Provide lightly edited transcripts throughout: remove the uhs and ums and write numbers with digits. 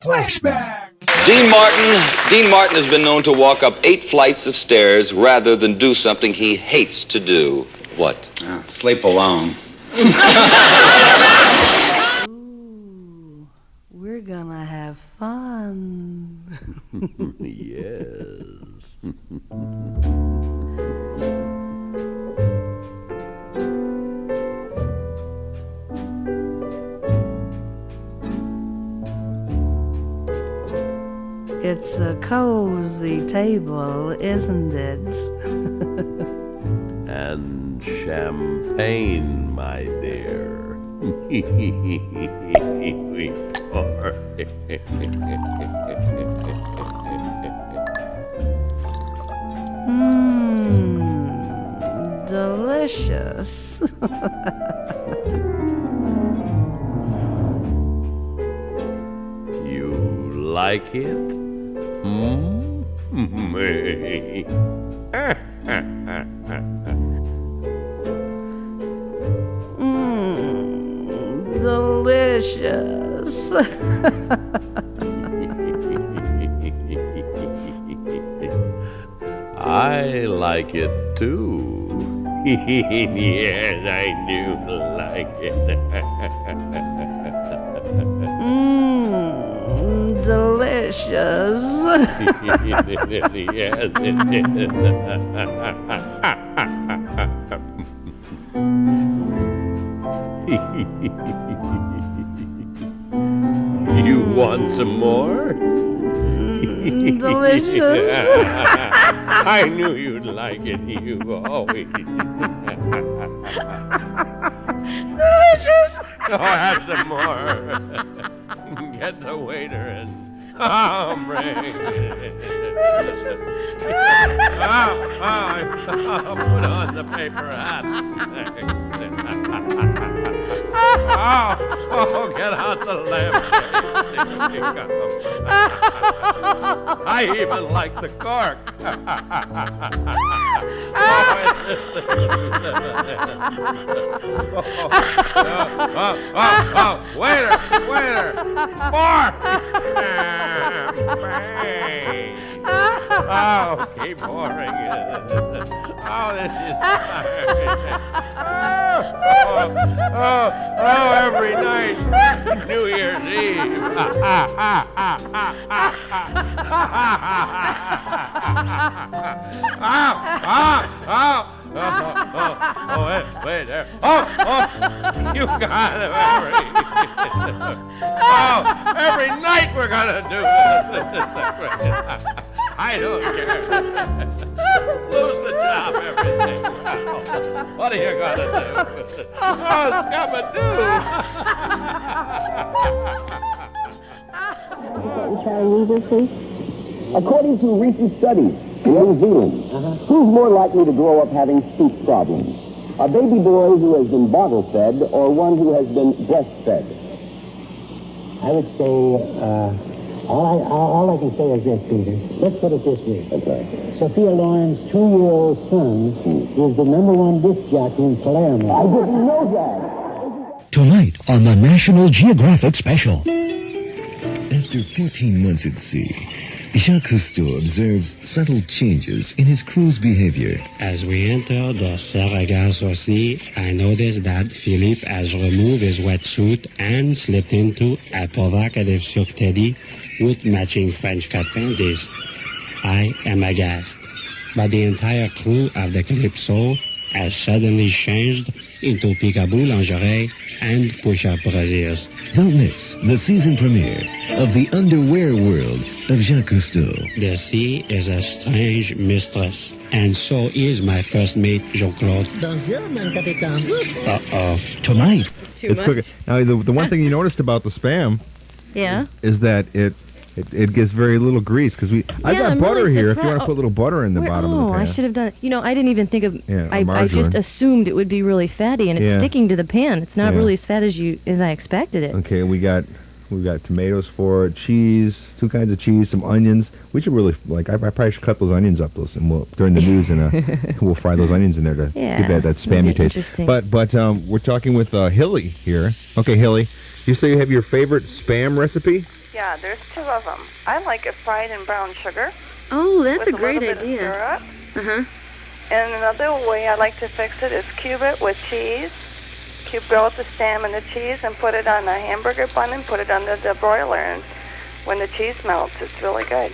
Flashback! Dean Martin has been known to walk up 8 flights of stairs rather than do something he hates to do. What? Sleep alone. Ooh, we're gonna have fun. Yes. It's a cozy table, isn't it? And champagne, my dear. Delicious. You like it? Delicious. I like it too. Yes, I do like it. Delicious. Yes, it is. You want some more? Delicious. I knew you'd like it. You always. Delicious. Oh, have some more. Get the waiter and bring it. Put on the paper hat. Get out the lamp. I even like the cork. Waiter! More! Champagne! Oh, keep pouring it. Oh, this is every night. New Year's Eve. Wait there. You got it, every night we're gonna do this. I don't care. Lose the job, everything. What are you gonna do? Scooby-Doo. According to recent studies in New Zealand, who's more likely to grow up having speech problems? A baby boy who has been bottle-fed or one who has been breastfed? I would say, all I can say is this, Peter. Let's put it this way. Okay. Sophia Loren's 2-year-old son is the #1 disc jockey in Palermo. I didn't know that. Tonight on the National Geographic Special. After 14 months at sea, Jacques Cousteau observes subtle changes in his crew's behavior. As we enter the Sargassosi, I noticed that Philippe has removed his wetsuit and slipped into a provocative silk teddy with matching French cut panties. I am aghast, but the entire crew of the Calypso has suddenly changed into peekaboo lingerie and push-up brasiers. Don't miss the season premiere of The Underwear World of Jacques Cousteau. The sea is a strange mistress, and so is my first mate, Jean-Claude. Uh-oh. Tonight. It's quick. Now, the one thing you noticed about the Spam is that it gets very little grease, because I got butter really here if you want to put a little butter in the bottom of the pan. I should have done it. I didn't even think of. I just assumed it would be really fatty, and it's sticking to the pan. It's not really as fat as I expected it. Okay, we've got tomatoes for it, cheese, 2 kinds of cheese, some onions. We should really I probably should cut those onions up, and we'll during the news, and we'll fry those onions in there to give that spammy taste. But we're talking with Hilly here. Okay, Hilly, you say you have your favorite Spam recipe? Yeah, Yeah, there's 2 of them. I like it fried in brown sugar. Oh, that's a with great little bit idea. of syrup. And another way I like to fix it is cube it with cheese. Cube both the stem and the cheese and put it on a hamburger bun and put it under the broiler. And when the cheese melts, it's really good.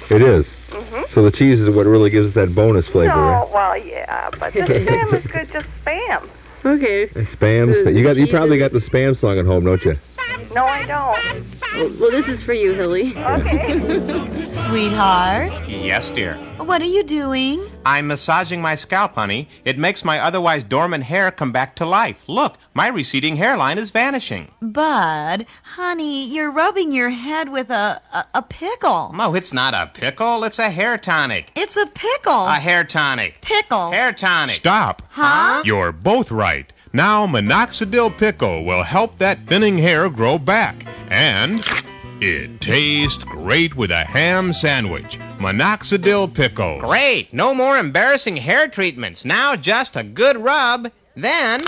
It is. Mm-hmm. So the cheese is what really gives it that bonus flavor, right? No, well, yeah, but the Spam is good, just Spam. Okay. Spam. You probably got the Spam song at home, don't you? No, I don't. Well, this is for you, Hilly. Okay. Sweetheart? Yes, dear. What are you doing? I'm massaging my scalp, honey. It makes my otherwise dormant hair come back to life. Look, my receding hairline is vanishing. Bud, honey, you're rubbing your head with a pickle. No, it's not a pickle. It's a hair tonic. It's a pickle. A hair tonic. Pickle. Hair tonic. Stop. Huh? You're both right. Now Minoxidil Pickle will help that thinning hair grow back. And it tastes great with a ham sandwich. Minoxidil Pickle. Great. No more embarrassing hair treatments. Now just a good rub. Then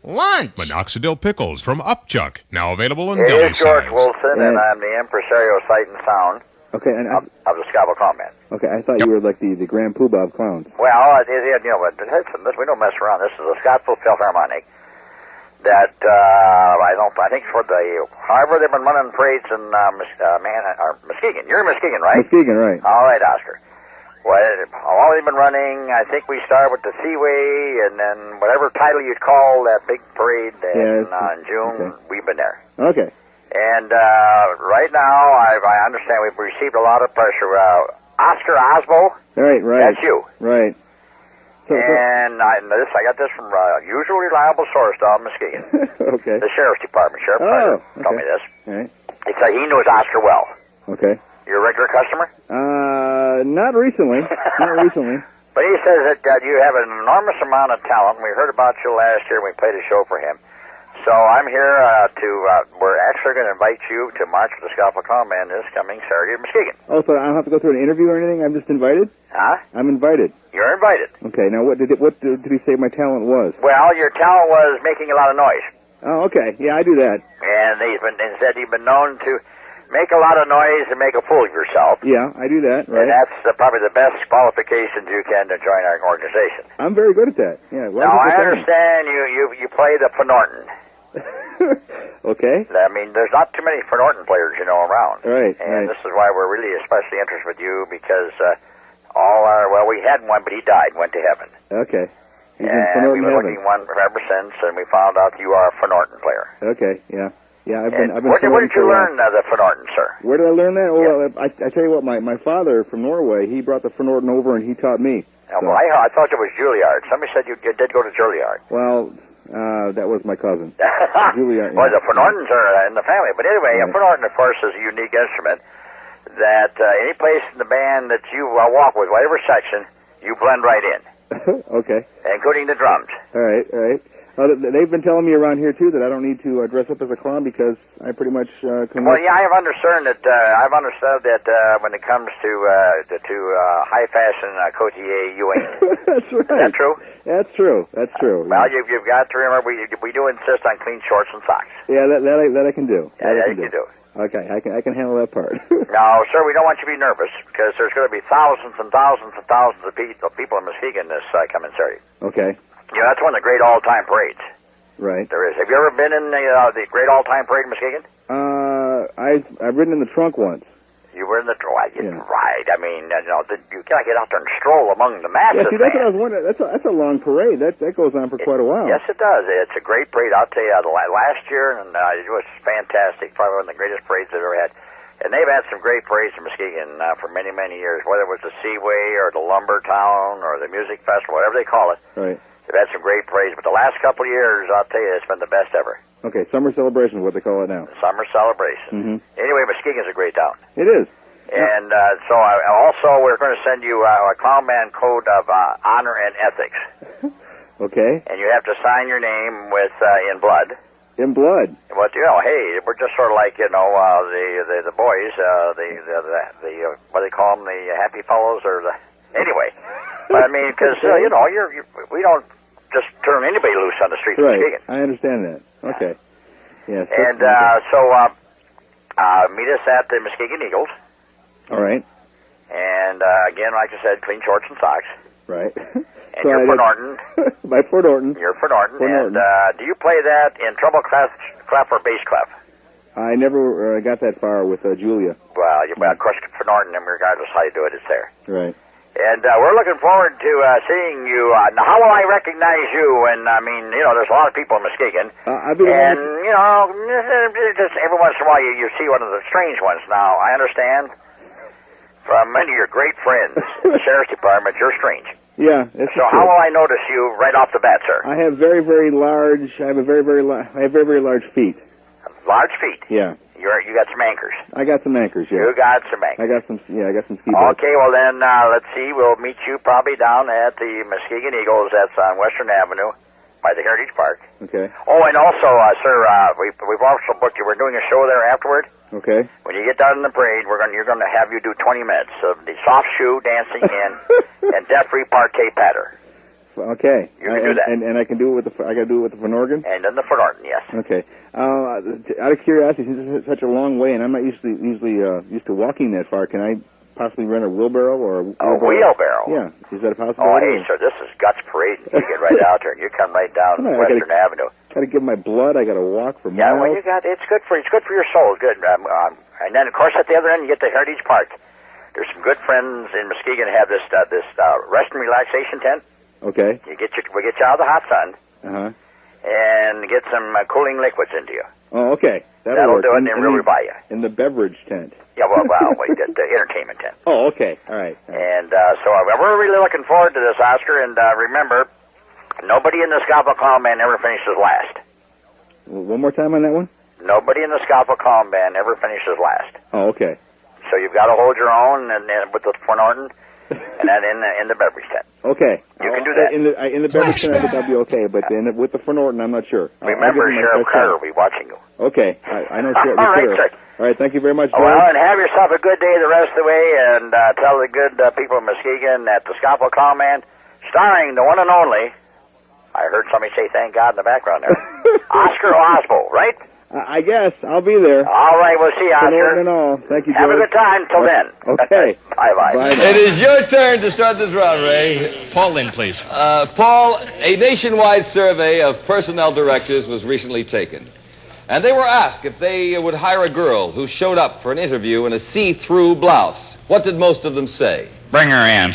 lunch. Minoxidil Pickles from Upchuck. Now available in It deli is George size. Wilson, and I'm the impresario sight and sound Okay, and of the Scalpel Clown Band. okay, I thought you were like the Grand Poobah of clowns. Well, listen, we don't mess around. This is a Scottsville Philharmonic that I think for however they've been running parades in Muskegon. You're in Muskegon, right? Muskegon, right? All right, Oscar. Well, how long they've been running? I think we started with the Seaway, and then whatever title you'd call that big parade in June, we've been there. Okay. And right now, I understand we've received a lot of pressure. Oscar Osbo, Right. that's you. Right. And I got this from a usually reliable source down in Muskegon. Okay. The Sheriff's Department. Sheriff Carter told me this. All right. He said he knows Oscar well. Okay. You're a regular customer? Not recently. Not recently. But he says that you have an enormous amount of talent. We heard about you last year when we played a show for him. So I'm here we're actually going to invite you to march with the Scalpel Clown Band this coming Saturday in Muskegon. Oh, so I don't have to go through an interview or anything? I'm just invited? Huh? I'm invited. You're invited. Okay, now what did he say my talent was? Well, your talent was making a lot of noise. Oh, okay. Yeah, I do that. And he said you've been known to make a lot of noise and make a fool of yourself. Yeah, I do that, right. And that's probably the best qualifications you can to join our organization. I'm very good at that. Yeah. Now, I understand you play the Norton. Okay. I mean, there's not too many Norton players, around. Right, And this is why we're really especially interested with you because we had one, but he died and went to heaven. Okay. And we've been looking one ever since, and we found out you are a Norton player. Okay, yeah. Yeah, I've been where did you learn the Norton, sir? Where did I learn that? Well, I tell you what, my father from Norway, he brought the Norton over and he taught me. Oh, well, I thought it was Juilliard. Somebody said you did go to Juilliard. Well, that was my cousin. Juilliard. Well, the Nortons are in the family. But anyway, a Norton, of course, is a unique instrument that any place in the band that you walk with, whatever section, you blend right in. Okay. Including the drums. All right. They've been telling me around here, too, that I don't need to dress up as a clown because I pretty much can... Well, yeah, I've understood that when it comes to high fashion cotillier, you ain't. That's right. Is that true? That's true. That's true. Well, you've got to remember, we do insist on clean shorts and socks. Yeah, that I can do. Yeah, you can do. Okay, I can handle that part. No, sir, we don't want you to be nervous because there's going to be thousands and thousands and thousands of people in Muskegon this coming Saturday. Okay. Yeah, that's one of the great all-time parades. Right. There is. Have you ever been in the great all-time parade in Muskegon? I've ridden in the trunk once. You were in the trunk. Right. I mean, you can't get out there and stroll among the masses. Yeah, see, that's what I was wondering. That's a long parade. That goes on for quite a while. Yes, it does. It's a great parade. I'll tell you, last year, and it was fantastic. Probably one of the greatest parades I've ever had. And they've had some great parades in Muskegon for many, many years, whether it was the Seaway or the Lumber Town or the Music Festival, whatever they call it. Right. They've had some great parades, but the last couple of years, I'll tell you, it's been the best ever. Okay, Summer Celebration is what they call it now. Summer Celebration. Mm-hmm. Anyway, Muskegon's a great town. It is. And so also we're going to send you a Clown Band Code of Honor and Ethics. Okay. And you have to sign your name with in blood. In blood. But hey, we're just sort of like the boys, the what do they call them, the happy fellows, or the anyway. But I mean, because we don't just turn anybody loose on the streets of Muskegon. I understand that. Okay. Yes. And so meet us at the Muskegon Eagles. All right. And again, like I said, clean shorts and socks. Right. And you're for Norton. By Fort Norton. You're for Norton. Fort and Norton. Do you play that in treble clef or bass clef? I never got that far with Julia. Well, of course, for Norton, and regardless how you do it, it's there. Right. And we're looking forward to seeing you. Now, how will I recognize you? And I mean, there's a lot of people in Muskegon. Just every once in a while you see one of the strange ones. Now, I understand from many of your great friends in the sheriff's department, you're strange. Yeah. So how will I notice you right off the bat, sir? I have very, very large. I have very, very large feet. Large feet. Yeah. You got some anchors. I got some anchors. Yeah. You got some anchors. I got some ski boots. Okay, well then, let's see. We'll meet you probably down at the Muskegon Eagles. That's on Western Avenue by the Heritage Park. Okay. Oh, and also, sir, we've also booked you. We're doing a show there afterward. Okay. When you get down in the parade, you're going to have you do 20 minutes of the soft shoe dancing and deaf-free parquet patter. Okay. You can do that. And I can do it with the. I got to do it with the Fort Norton. And then the Fort Norton, yes. Okay. Out of curiosity, since it's such a long way, and I'm not usually used to walking that far, can I possibly rent a wheelbarrow or a wheelbarrow? Yeah. Is that a possibility? Oh, hey, sir, this is Guts Parade. You get right out there, and you come right down Western Avenue. Got to give my blood. I got to walk for miles. Yeah, well, it's good for your soul. Good. And then, of course, at the other end, you get the Heritage Park. There's some good friends in Muskegon have this rest and relaxation tent. Okay. We get you out of the hot sun. Uh-huh. And get some cooling liquids into you. Oh, okay. That'll work. do it, and then we'll rebuy you. In the beverage tent. Yeah, wait, the entertainment tent. Oh, okay. All right. And so we're really looking forward to this, Oscar. And remember, nobody in the Scalpel Clown Band ever finishes last. One more time on that one? Nobody in the Scalpel Clown Band ever finishes last. Oh, okay. So you've got to hold your own, and with the Fort Norton, and then in the beverage tent. Okay. You can do that. In the beverage tent, I think I'll be okay, but with the Fort Norton, I'm not sure. Remember, Sheriff Carter will be watching you. Okay. I know Sheriff. All right, sir. All right, thank you very much, George. Well, and have yourself a good day the rest of the way, and tell the good people of Muskegon that the Scalpel Clown Band, starring the one and only, I heard somebody say thank God in the background there, Oscar Osbo, right? I guess. I'll be there. All right, we'll see you, Oscar. And all. Thank you, George. Have a good time till then. Okay. Bye-bye. Bye now. It is your turn to start this round, Ray. Paul Lynn, please. Paul, a nationwide survey of personnel directors was recently taken. And they were asked if they would hire a girl who showed up for an interview in a see-through blouse. What did most of them say? Bring her in.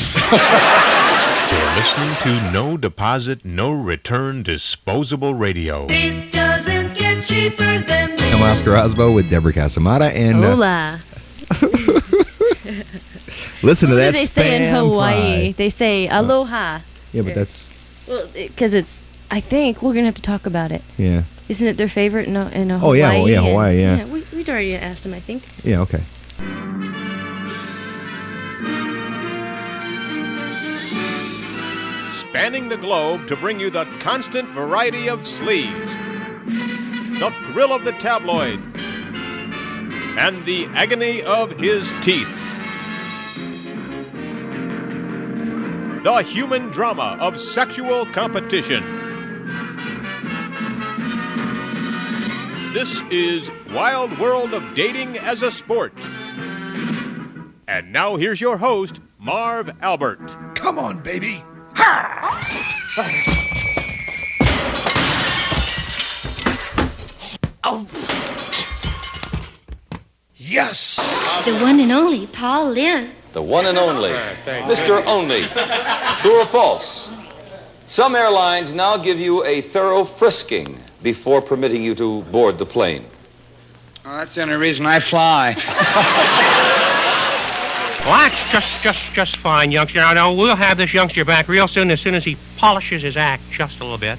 You're listening to No Deposit, No Return Disposable Radio. It doesn't get cheaper than this. I'm Oscar Osbo with Deborah Casamata and Hola. Listen to that. What do they say in Hawaii? They say aloha. Yeah, but that's... Well, because it's... I think we're going to have to talk about it. Yeah. Isn't it their favorite in Hawaii? Oh, yeah. Well, yeah, Hawaii, yeah. We'd already asked him, I think. Yeah, okay. Spanning the globe to bring you the constant variety of sleaze, the thrill of the tabloid, and the agony of his teeth. The human drama of sexual competition. This is Wild World of Dating as a Sport. And now here's your host, Marv Albert. Come on, baby. Oh. Yes. The one and only Paul Lynn. The one and only, Mr. Only. True or false? Some airlines now give you a thorough frisking before permitting you to board the plane. Well, that's the only reason I fly. Well, that's just fine, youngster. Now, we'll have this youngster back real soon as he polishes his act just a little bit.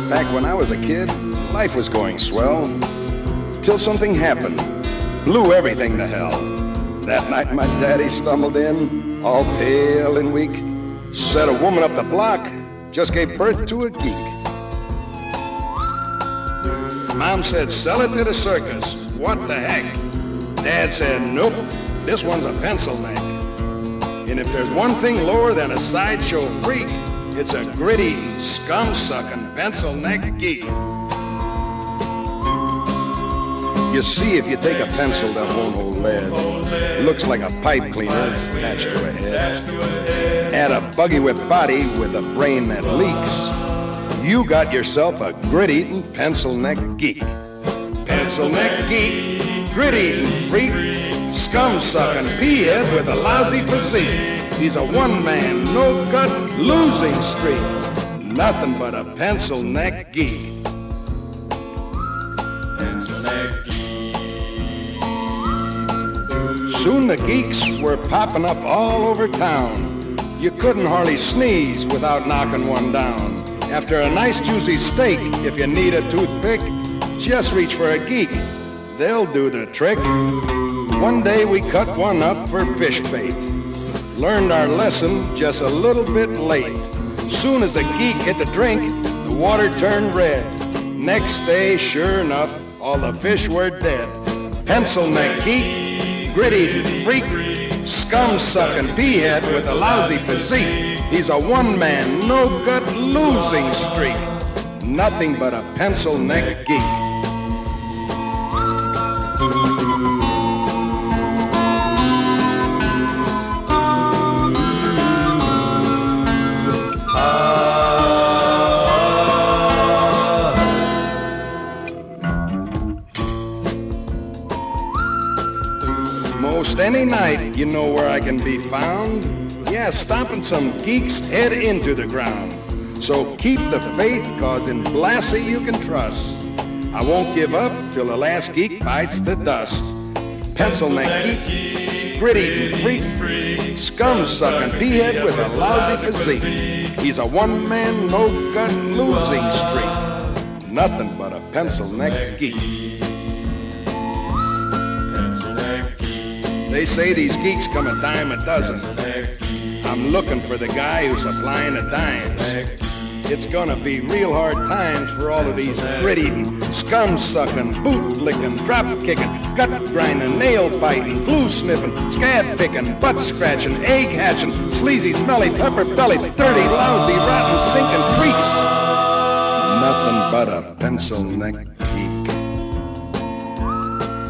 Back when I was a kid, life was going swell. Till something happened. Blew everything to hell. That night my daddy stumbled in, all pale and weak. Said a woman up the block just gave birth to a geek. Mom said, sell it to the circus. What the heck? Dad said, nope, this one's a pencil neck. And if there's one thing lower than a sideshow freak, It's a gritty, scum-sucking, pencil-neck geek. You see, if you take a pencil that won't hold lead, looks like a pipe cleaner attached to a head, add a buggy-whip body with a brain that leaks, you got yourself a grit-eating pencil-neck geek. Pencil-neck geek, grit-eating freak, scum-sucking pea-head with a lousy physique. He's a one-man, no-gut, losing streak. Nothing but a pencil-neck geek. Soon the geeks were popping up all over town. You couldn't hardly sneeze without knocking one down. After a nice juicy steak, if you need a toothpick, just reach for a geek. They'll do the trick. One day we cut one up for fish bait. Learned our lesson just a little bit late. Soon as the geek hit the drink, the water turned red. Next day, sure enough, all the fish were dead. Pencil-neck geek, grit-eating freak, scum-sucking pea-head with a lousy physique. He's a one-man, no-gut, losing streak. Nothing but a pencil-neck geek. Most any night, you know where I can be found. Yeah, stomping some geek's head into the ground. So keep the faith, cause in Blassie you can trust. I won't give up till the last geek bites the dust. Pencil-neck geek, grit-eating freak, scum-sucking pea-head with a lousy physique. He's a one-man, no-gut, losing streak. Nothing but a pencil-neck geek. They say these geeks come a dime a dozen. I'm looking for the guy who's supplying the dimes. It's gonna be real hard times for all of these grit-eating, scum-sucking, boot-licking, drop-kicking, gut-grinding, nail-biting, glue-sniffing, scab-picking, butt-scratching, egg-hatching, sleazy, smelly, pepper-bellied, dirty, lousy, rotten, stinking freaks. Nothing but a pencil-neck geek.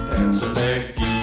Pencil-neck geek.